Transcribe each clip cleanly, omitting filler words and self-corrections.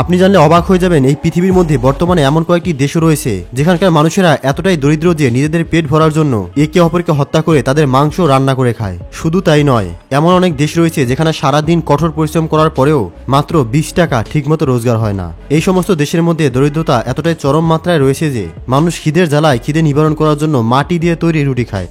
আপনি জানলে অবাক হয়ে যাবেন, এই পৃথিবীর মধ্যে বর্তমানে এমন কয়েকটি দেশও রয়েছে যেখানকার মানুষেরা এতটাই দরিদ্র যে নিজেদের পেট ভরার জন্য একে অপরকে হত্যা করে তাদের মাংস রান্না করে খায়। শুধু তাই নয়, এমন অনেক দেশ রয়েছে যেখানে সারাদিন কঠোর পরিশ্রম করার পরেও মাত্র 20 টাকা ঠিকমতো রোজগার হয় না। এই সমস্ত দেশের মধ্যে দরিদ্রতা এতটাই চরম মাত্রায় রয়েছে যে মানুষ খিদের জ্বালায় খিদে নিবারণ করার জন্য মাটি দিয়ে তৈরি রুটি খায়।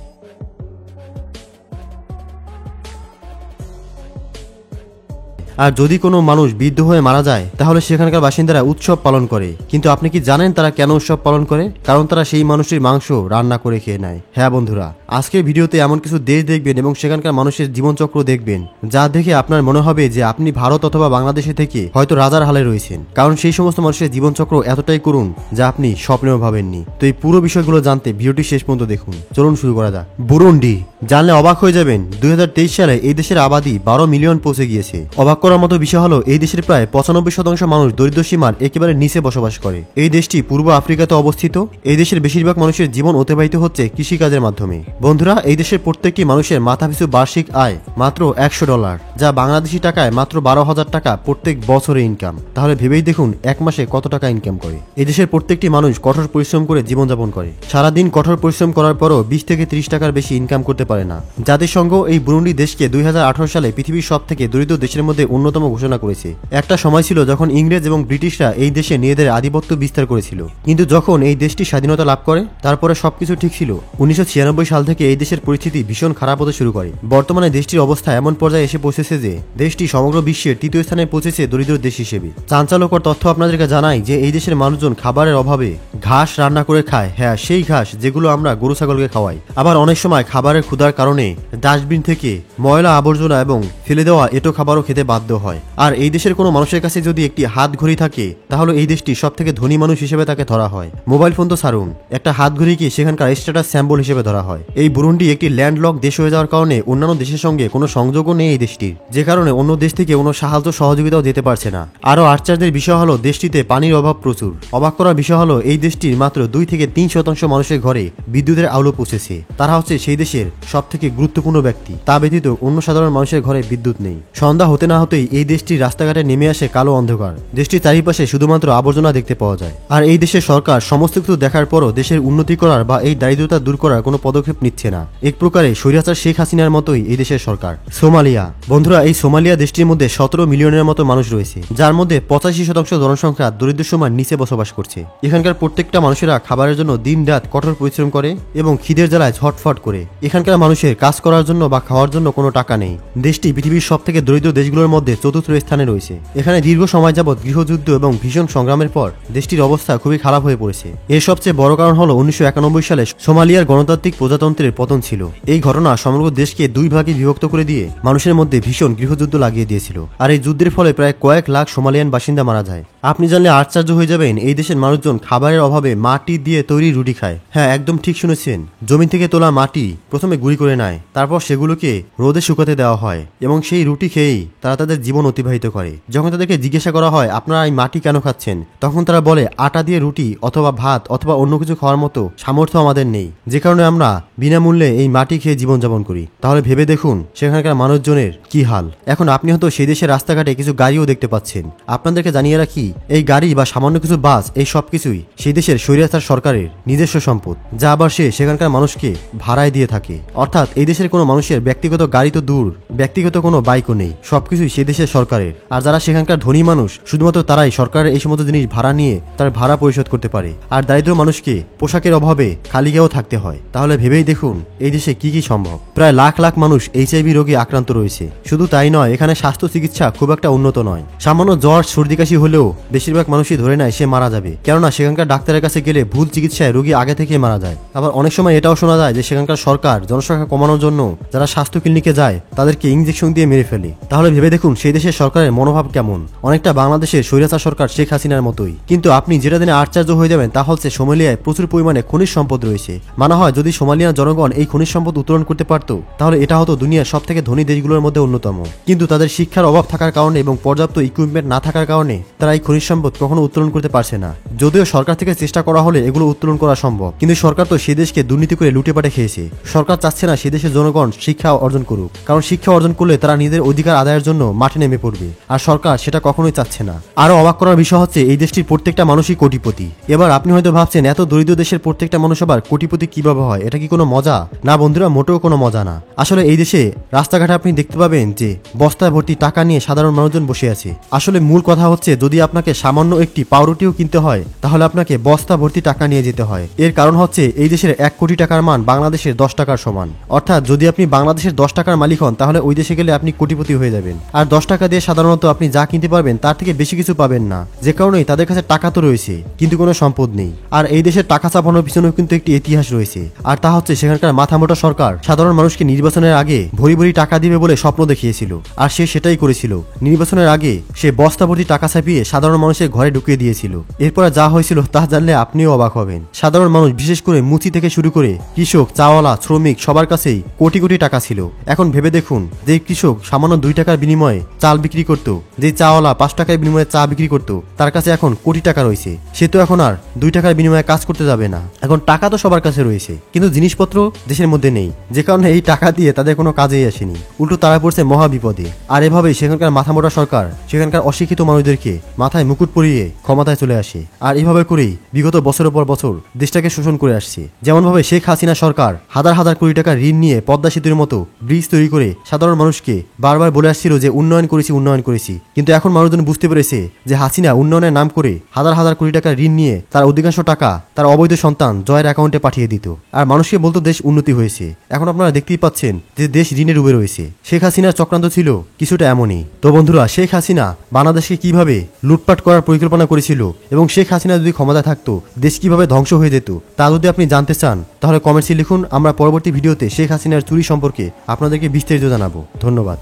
আর যদি কোনো মানুষ বৃদ্ধ হয়ে মারা যায় তাহলে সেখানকার বাসিন্দারা উৎসব পালন করে। কিন্তু আপনি কি জানেন তারা কেন উৎসব পালন করে? কারণ তারা সেই মানুষের মাংস রান্না করে খেয়ে নেয়। হ্যাঁ বন্ধুরা, আজকের ভিডিওতে এমন কিছু দেশ দেখবেন এবং সেখানকার মানুষের জীবনচক্র দেখবেন যা দেখে আপনার মনে হবে যে আপনি ভারত অথবা বাংলাদেশে থেকে হয়তো রাজার হালে রয়েছেন। কারণ সেই সমস্ত মানুষের জীবনচক্র এতটাই করুণ যা আপনি স্বপ্নেও ভাবেননি। তো এই পুরো বিষয়গুলো জানতে ভিডিওটি শেষ পর্যন্ত দেখুন। চলুন শুরু করা যাক। বুরুন্ডি জানলে অবাক হয়ে যাবেন, 2023 সালে এই দেশের আবাদি 12 মিলিয়ন পৌঁছে গিয়েছে। অবাক করার মতো বিষয় হলো এই দেশের প্রায় 95% মানুষ দরিদ্র সীমার একেবারে নিচে বসবাস করে। এই দেশটি পূর্ব আফ্রিকাতে অবস্থিত। এই দেশের বেশিরভাগ মানুষের জীবন অতিবাহিত হচ্ছে কৃষিকাজের মাধ্যমে। বন্ধুরা, এই দেশের প্রত্যেকটি মানুষের মাথাপিছু বার্ষিক আয় মাত্র $100, যা বাংলাদেশি টাকায় মাত্র 12,000 টাকা প্রত্যেক বছরে ইনকাম। তাহলে ভেবেই দেখুন এক মাসে কত টাকা ইনকাম করে। এই দেশের প্রত্যেকটি মানুষ কঠোর পরিশ্রম করে জীবনযাপন করে। সারাদিন কঠোর পরিশ্রম করার পরও 20 থেকে 30 টাকার বেশি ইনকাম করতে পারে না। জাতিসংঘ এই বুরুন্ডি দেশকে 2018 সালে পৃথিবীর সব থেকে দরিদ্র দেশের মধ্যে অন্যতম ঘোষণা করেছে। একটা সময় ছিল যখন ইংরেজ এবং ব্রিটিশরা এই দেশে নিজেদের আধিপত্য বিস্তার করেছিল। কিন্তু যখন এই দেশটি স্বাধীনতা লাভ করে তারপরে সবকিছু ঠিক ছিল। 1996 সাল থেকে এই দেশের পরিস্থিতি ভীষণ খারাপ হতে শুরু করে। বর্তমানে দেশটির অবস্থা এমন পর্যায়ে এসে পৌঁছেছে যে দেশটি সমগ্র বিশ্বের 3য় স্থানে পৌঁছেছে দরিদ্র দেশ হিসেবে। চাঞ্চল্যকর তথ্য আপনাদেরকে জানাই যে এই দেশের মানুষজন খাবারের অভাবে ঘাস রান্না করে খায়। হ্যাঁ, সেই ঘাস যেগুলো আমরা গরু ছাগলকে খাওয়াই। আবার অনেক সময় খাবারের ক্ষুধার কারণে ডাস্টবিন থেকে ময়লা আবর্জনা এবং ফেলে দেওয়া এঁটো খাবারও খেতে বাধ্য হয়। আর এই দেশের কোনো মানুষের কাছে যদি একটি হাত ঘড়ি থাকে তাহলে এই দেশটি সব থেকে ধনী মানুষ হিসেবে তাকে ধরা হয়। মোবাইল ফোন তো ছাড়ুন, একটা হাত ঘড়িকে সেখানকার স্ট্যাটাস স্যাম্বল হিসেবে ধরা হয়। এই বুরুন্ডি একটি ল্যান্ডলক দেশ হয়ে যাওয়ার কারণে অন্যান্য দেশের সঙ্গে কোনো সংযোগও নেই এই দেশটির, যে কারণে অন্য দেশ থেকে কোনো সাহায্য সহযোগিতাও যেতে পারছে না। আরও আশ্চর্যের বিষয় হলো দেশটিতে পানির অভাব প্রচুর। অবাক করার বিষয় হলো এই দেশটির মাত্র 2 থেকে 3% মানুষের ঘরে বিদ্যুতের আলো পৌঁছেছে। তারা হচ্ছে সেই দেশের সব থেকে গুরুত্বপূর্ণ ব্যক্তি। তা ব্যতীত অন্য সাধারণ মানুষের ঘরে বিদ্যুৎ নেই। সন্ধ্যা হতে না হতেই এই দেশটির রাস্তাঘাটে নেমে আসে কালো অন্ধকার। দেশটির চারিপাশে শুধুমাত্র আবর্জনা দেখতে পাওয়া যায়। আর এই দেশের সরকার সমস্ত কিছু দেখার পরও দেশের উন্নতি করার বা এই দারিদ্রতা দূর করার কোনো পদক্ষেপ নিচ্ছে না। এক প্রকারে স্বৈরাচার শেখ হাসিনার মতোই এই দেশের সরকার। সোমালিয়া বন্ধুরা, এই সোমালিয়া দেশটির মধ্যে 17 মিলিয়নের মতো মানুষ রয়েছে, যার মধ্যে 85% জনসংখ্যা দরিদ্র সীমার নিচে বসবাস করছে। এখানকার প্রত্যেকটা মানুষেরা খাবারের জন্য দিন রাত কঠোর পরিশ্রম করে এবং খিদের জ্বালায় ঝটফট করে। এখানকার মানুষের কাজ করার জন্য বা খাওয়ার জন্য কোনো টাকা নেই। দেশটি পৃথিবীর সব থেকে দরিদ্র দেশগুলোর মধ্যে 4র্থ স্থানে রয়েছে। এখানে দীর্ঘ সময় যাবৎ গৃহযুদ্ধ এবং ভীষণ সংগ্রামের পর দেশটির অবস্থা খুবই খারাপ হয়ে পড়েছে। এর সবচেয়ে বড় কারণ হলো 1991 সালে সোমালিয়ার গণতান্ত্রিক প্রজাতন্ত্রের পতন ছিল। এই ঘটনা সমগ্র দেশকে 2 ভাগে বিভক্ত করে দিয়ে মানুষের মধ্যে ভীষণ গৃহযুদ্ধ লাগিয়ে দিয়েছিল। আর এই যুদ্ধের ফলে প্রায় কয়েক লাখ সোমালিয়ান বাসিন্দা মারা যায়। আপনি জানলে আশ্চর্য হয়ে যাবেন, এই দেশের মানুষজন খাবারের অভাবে মাটি দিয়ে তৈরি রুটি খায়। হ্যাঁ, একদম ঠিক শুনেছেন। জমি থেকে তোলা মাটি প্রথমে গুঁড়ি করে নেয়, তারপর সেগুলোকে রোদে শুকাতে দেওয়া হয় এবং সেই রুটি খেয়েই তারা তাদের জীবন অতিবাহিত করে। যখন তাদেরকে জিজ্ঞাসা করা হয় আপনারা এই মাটি কেন খাচ্ছেন, তখন তারা বলে আটা দিয়ে রুটি অথবা ভাত অথবা অন্য কিছু খাওয়ার মতো সামর্থ্য আমাদের নেই, যে কারণে আমরা বিনামূল্যে এই মাটি খেয়ে জীবনযাপন করি। তাহলে ভেবে দেখুন সেখানকার মানুষজনের কি হাল। এখন আপনি হয়তো সেই দেশের রাস্তাঘাটে কিছু গাড়িও দেখতে পাচ্ছেন। আপনাদেরকে জানিয়ে রাখি, এই গাড়ি বা সামান্য কিছু বাস এই সব কিছুই সেই দেশের স্বৈরাচার সরকারের নিজস্ব সম্পদ, যা আবার সে সেখানকার মানুষকে ভাড়ায় দিয়ে থাকে। অর্থাৎ এই দেশের কোনো মানুষের ব্যক্তিগত গাড়ি তো দূর, ব্যক্তিগত কোনো বাইকও নেই। সবকিছুই সেই দেশের সরকারের। আর যারা সেখানকার ধনী মানুষ শুধুমাত্র তারাই সরকারের এই সমস্ত জিনিস ভাড়া নিয়ে তার ভাড়া পরিশোধ করতে পারে। আর দারিদ্র মানুষকে পোশাকের অভাবে খালি গায়েও থাকতে হয়। তাহলে ভেবেই দেখুন এই দেশে কি কি সম্ভব। প্রায় লাখ লাখ মানুষ HIV রোগে আক্রান্ত রয়েছে। শুধু তাই নয়, এখানে স্বাস্থ্য চিকিৎসা খুব একটা উন্নত নয়। সামান্য জ্বর সর্দি কাশি হলেও বেশিরভাগ মানুষই ধরে নেয় সে মারা যাবে, কেননা সেখানকার ডাক্তারের কাছে গেলে ভুল চিকিৎসায় রোগী আগে থেকে মারা যায়। আবার অনেক সময় এটাও শোনা যায় যে সেখানকার সরকার জনসংখ্যা কমানোর জন্য যারা স্বাস্থ্য ক্লিনিকে যায় তাদেরকে ইঞ্জেকশন দিয়ে মেরে ফেলে। তাহলে ভেবে দেখুন সেই দেশের সরকারের মনোভাব কেমন। অনেকটা বাংলাদেশের স্বৈরাচার সরকার শেখ হাসিনার মতোই। কিন্তু আপনি যেটা দিনে আশ্চর্য হয়ে যাবেন তা হচ্ছে সোমালিয়ায় প্রচুর পরিমাণে খনিজ সম্পদ রয়েছে। মানা হয় যদি সোমালিয়ার জনগণ এই খনিজ সম্পদ উত্তোলন করতে পারত তাহলে এটা হতো দুনিয়ার সব থেকে ধনী দেশগুলোর মধ্যে অন্যতম। কিন্তু তাদের শিক্ষার অভাব থাকার কারণে এবং পর্যাপ্ত ইকুইপমেন্ট না থাকার কারণে তারা এই খনিজ সম্পদ কখনো উত্তোলন করতে পারছে না। যদিও সরকার থেকে চেষ্টা করা হলে এগুলো উত্তোলন করা সম্ভব, কিন্তু সরকার তো সে দেশকে দুর্নীতি করে লুটে পাটে খেয়েছে। সরকার চাচ্ছে না সে দেশের জনগণ শিক্ষা অর্জন করুক, কারণ শিক্ষা অর্জন করলে তারা নিজেদের অধিকার আদায়ের জন্য মাঠে নেমে পড়বে, আর সরকার সেটা কখনোই চাচ্ছে না। আরো অবাক করার বিষয় হচ্ছে এই দেশটির প্রত্যেকটা মানুষই কোটিপতি। এবার আপনি হয়তো ভাবছেন এত দরিদ্র দেশের প্রত্যেকটা মানুষ আবার কোটিপতি কিভাবে হয়, এটা কি কোনো মজা? না বন্ধুরা, মোটেও কোনো মজা না। আসলে এই দেশে রাস্তাঘাটে আপনি দেখতে পাবেন যে বস্তায় ভর্তি টাকা নিয়ে সাধারণ মানুষজন বসে আছে। আসলে মূল কথা হচ্ছে যদি আপনাকে সামান্য একটি পাউরুটিও কিনতে হয় তাহলে আপনাকে বস্তা ভর্তি টাকা নিয়ে যেতে হয়। এর কারণ হচ্ছে এই দেশের 1 কোটি টাকার মান বাংলাদেশের 10 টাকার সমান। অর্থাৎ যদি আপনি বাংলাদেশের 10 টাকার মালিক হন তাহলে ওই দেশে গেলে আপনি কোটিপতি হয়ে যাবেন। আর 10 টাকা দিয়ে সাধারণত আপনি যা কিনতে পারবেন তার থেকে বেশি কিছু পাবেন না, যে কারণেই তাদের কাছে টাকা তো রয়েছে কিন্তু কোনো সম্পদ নেই। আর এই দেশের টাকা চাপানোর পিছনেও কিন্তু একটি ইতিহাস রয়েছে, আর তা হচ্ছে সেখানকার মাথামোটা সরকার সাধারণ মানুষকে নির্বাচনের আগে ভরি ভরি টাকা দিবে বলে স্বপ্ন দেখিয়েছিল, আর সে সেটাই করেছিল। নির্বাচনের আগে সে বস্তা ভর্তি টাকা ছাপিয়ে সাধারণ মানুষের ঘরে ঢুকিয়ে দিয়েছিল। এরপর যা হয়েছিল তা জানলে আপনিও অবাক হবেন। সাধারণ মানুষ বিশেষ করে মুচি থেকে শুরু করে কৃষক, চাওয়ালা, শ্রমিক সবার কাছেই কোটি কোটি টাকা ছিল। এখন ভেবে দেখুন, যে কৃষক সামান্য 2 টাকার বিনিময়ে চাল বিক্রি করত, যে চাওয়ালা 5 টাকার বিনিময়ে চা বিক্রি করত, তার কাছে এখন কোটি টাকা রয়েছে। সে তো এখন আর 2 টাকার বিনিময়ে কাজ করতে যাবে না। এখন টাকা তো সবার কাছে রয়েছে কিন্তু জিনিসপত্র দেশের মধ্যে নেই, যে কারণে এই টাকা দিয়ে তাদের কোনো কাজেই আসেনি, উল্টো তারা পড়ছে মহা বিপদে। আর এভাবেই সেখানকার মাথামোটা সরকার সেখানকার অশিক্ষিত মানুষদেরকে মাথায় মুকুট পরিয়ে ক্ষমতায় চলে আসে। আর এভাবে করেই বিগত বছরের পর বছর দেশটাকে শোষণ করে আসছে। যেমনভাবে শেখ হাসিনা সরকার হাজার হাজার কোটি টাকা ঋণ নিয়ে পদ্মা সেতুর মতো ব্রিজ তৈরি করে সাধারণ মানুষকে বারবার বলে আসছিল যে উন্নয়ন করেছি, কিন্তু এখন মানুষজন বুঝতে পেরেছে যে হাসিনা উন্নয়নের নাম করে হাজার হাজার কোটি টাকা ঋণ নিয়ে তার অধিকাংশ টাকা তার অবৈধ সন্তান জয়ের অ্যাকাউন্টে পাঠিয়ে দিত, আর মানুষকে বলতো দেশ উন্নতি হয়েছে। এখন আপনারা দেখতেই পাচ্ছেন যে দেশ ঋণে ডুবে রয়েছে। শেখ হাসিনার চক্রান্ত ছিল কিছুটা এমনই। তো বন্ধুরা, শেখ হাসিনা বাংলাদেশকে কিভাবে লুটপাট করার পরিকল্পনা করেছিল এবং শেখ হাসিনা যদি ক্ষমতায় থাকতো দেশ কিভাবে ধ্বংস হয়ে যেত তা যদি আপনি জানতে চান তাহলে কমেন্টসে লিখুন। আমরা পরবর্তী ভিডিওতে শেখ হাসিনার চুরি সম্পর্কে আপনাদেরকে বিস্তারিত জানাবো। ধন্যবাদ।